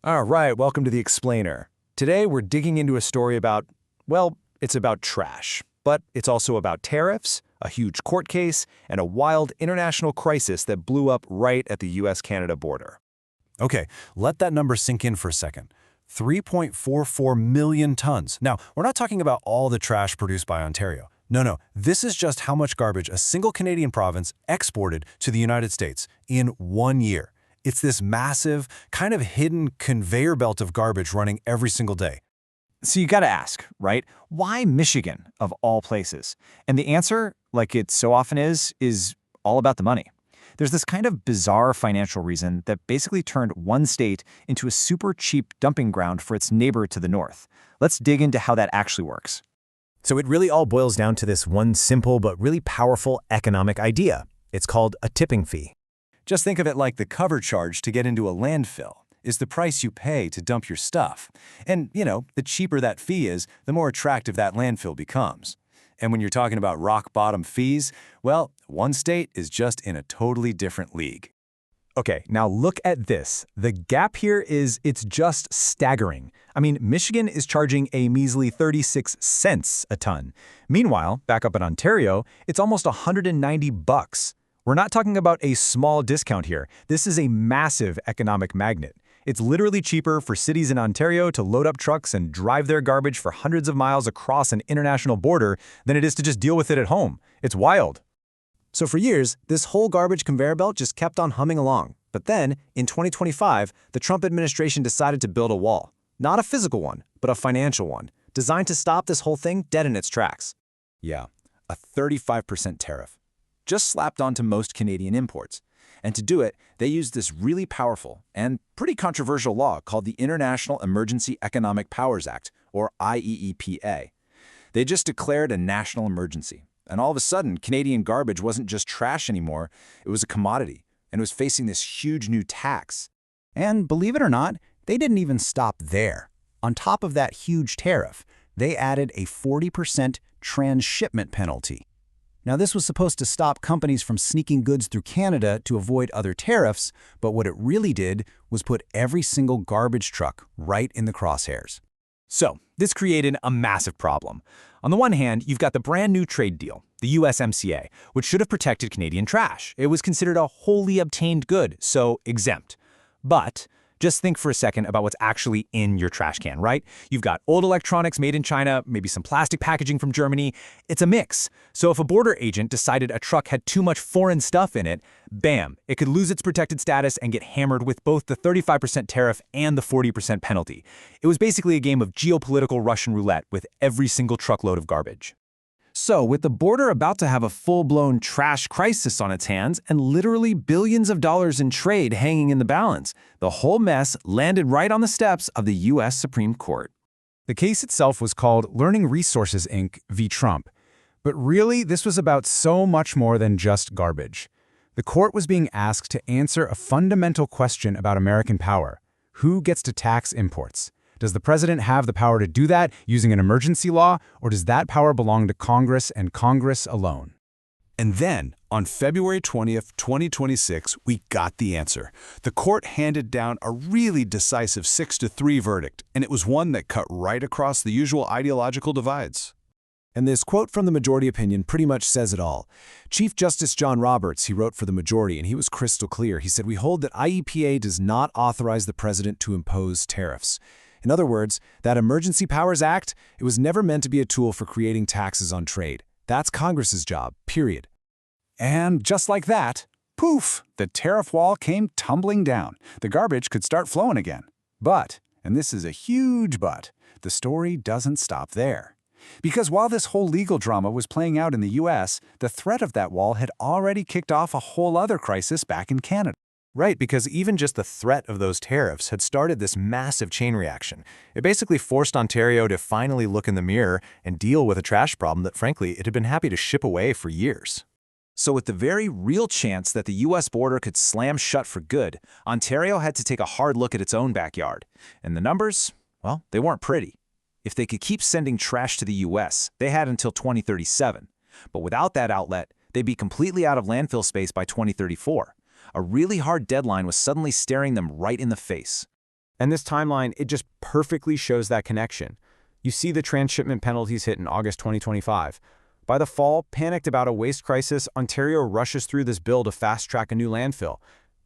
All right, welcome to The Explainer. Today we're digging into a story about, well, it's about trash, but it's also about tariffs, a huge court case, and a wild international crisis that blew up right at the US-Canada border. Okay, let that number sink in for a second. 3.44 million tons. Now, we're not talking about all the trash produced by Ontario. No, this is just how much garbage a single Canadian province exported to the United States in 1 year. It's this massive, kind of hidden conveyor belt of garbage running every single day. So you gotta ask, right? Why Michigan, of all places? And the answer, like it so often is all about the money. There's this kind of bizarre financial reason that basically turned one state into a super cheap dumping ground for its neighbor to the north. Let's dig into how that actually works. So it really all boils down to this one simple but really powerful economic idea. It's called a tipping fee. Just think of it like the cover charge to get into a landfill is the price you pay to dump your stuff. And, the cheaper that fee is, the more attractive that landfill becomes. And when you're talking about rock-bottom fees, well, one state is just in a totally different league. Okay, now look at this. The gap here it's just staggering. I mean, Michigan is charging a measly 36 cents a ton. Meanwhile, back up in Ontario, it's almost $190. We're not talking about a small discount here. This is a massive economic magnet. It's literally cheaper for cities in Ontario to load up trucks and drive their garbage for hundreds of miles across an international border than it is to just deal with it at home. It's wild. So for years, this whole garbage conveyor belt just kept on humming along. But then, in 2025, the Trump administration decided to build a wall. Not a physical one, but a financial one, designed to stop this whole thing dead in its tracks. Yeah, a 35% tariff, just slapped onto most Canadian imports. And to do it, they used this really powerful and pretty controversial law called the International Emergency Economic Powers Act, or IEEPA. They just declared a national emergency. And all of a sudden, Canadian garbage wasn't just trash anymore, it was a commodity, and it was facing this huge new tax. And believe it or not, they didn't even stop there. On top of that huge tariff, they added a 40% transshipment penalty. Now, this was supposed to stop companies from sneaking goods through Canada to avoid other tariffs, but what it really did was put every single garbage truck right in the crosshairs. So, this created a massive problem. On the one hand, you've got the brand new trade deal, the USMCA, which should have protected Canadian trash. It was considered a wholly obtained good, so exempt. But just think for a second about what's actually in your trash can, right? You've got old electronics made in China, maybe some plastic packaging from Germany. It's a mix. So if a border agent decided a truck had too much foreign stuff in it, bam, it could lose its protected status and get hammered with both the 35% tariff and the 40% penalty. It was basically a game of geopolitical Russian roulette with every single truckload of garbage. So, with the border about to have a full-blown trash crisis on its hands and literally billions of dollars in trade hanging in the balance, the whole mess landed right on the steps of the U.S. Supreme Court. The case itself was called Learning Resources, Inc. v. Trump. But really, this was about so much more than just garbage. The court was being asked to answer a fundamental question about American power. Who gets to tax imports? Does the president have the power to do that using an emergency law, or does that power belong to Congress and Congress alone? And then, on February 20th, 2026, we got the answer. The court handed down a really decisive 6-3 verdict, and it was one that cut right across the usual ideological divides. And this quote from the majority opinion pretty much says it all. Chief Justice John Roberts, he wrote for the majority, and he was crystal clear. He said, "We hold that IEPA does not authorize the president to impose tariffs." In other words, that Emergency Powers Act, it was never meant to be a tool for creating taxes on trade. That's Congress's job, period. And just like that, poof, the tariff wall came tumbling down. The garbage could start flowing again. But, and this is a huge but, the story doesn't stop there. Because while this whole legal drama was playing out in the US, the threat of that wall had already kicked off a whole other crisis back in Canada. Right, because even just the threat of those tariffs had started this massive chain reaction. It basically forced Ontario to finally look in the mirror and deal with a trash problem that, frankly, it had been happy to ship away for years. So with the very real chance that the U.S. border could slam shut for good, Ontario had to take a hard look at its own backyard. And the numbers, well, they weren't pretty. If they could keep sending trash to the U.S., they had until 2037. But without that outlet, they'd be completely out of landfill space by 2034. A really hard deadline was suddenly staring them right in the face. And this timeline, it just perfectly shows that connection. You see the transshipment penalties hit in August 2025. By the fall, panicked about a waste crisis, Ontario rushes through this bill to fast-track a new landfill.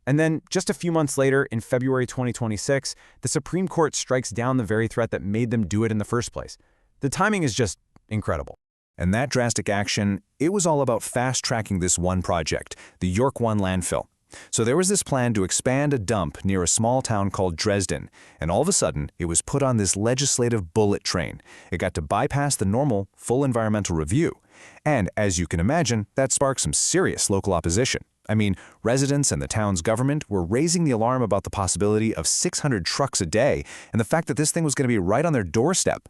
And then, just a few months later, in February 2026, the Supreme Court strikes down the very threat that made them do it in the first place. The timing is just incredible. And that drastic action, it was all about fast-tracking this one project, the York 1 landfill. So there was this plan to expand a dump near a small town called Dresden, and all of a sudden, it was put on this legislative bullet train. It got to bypass the normal, full environmental review. And as you can imagine, that sparked some serious local opposition. I mean, residents and the town's government were raising the alarm about the possibility of 600 trucks a day and the fact that this thing was going to be right on their doorstep.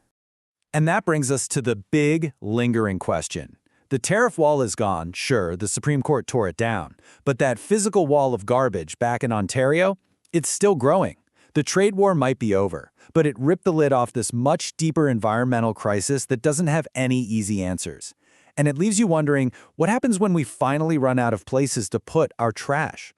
And that brings us to the big, lingering question. The tariff wall is gone, sure, the Supreme Court tore it down, but that physical wall of garbage back in Ontario, it's still growing. The trade war might be over, but it ripped the lid off this much deeper environmental crisis that doesn't have any easy answers. And it leaves you wondering, what happens when we finally run out of places to put our trash?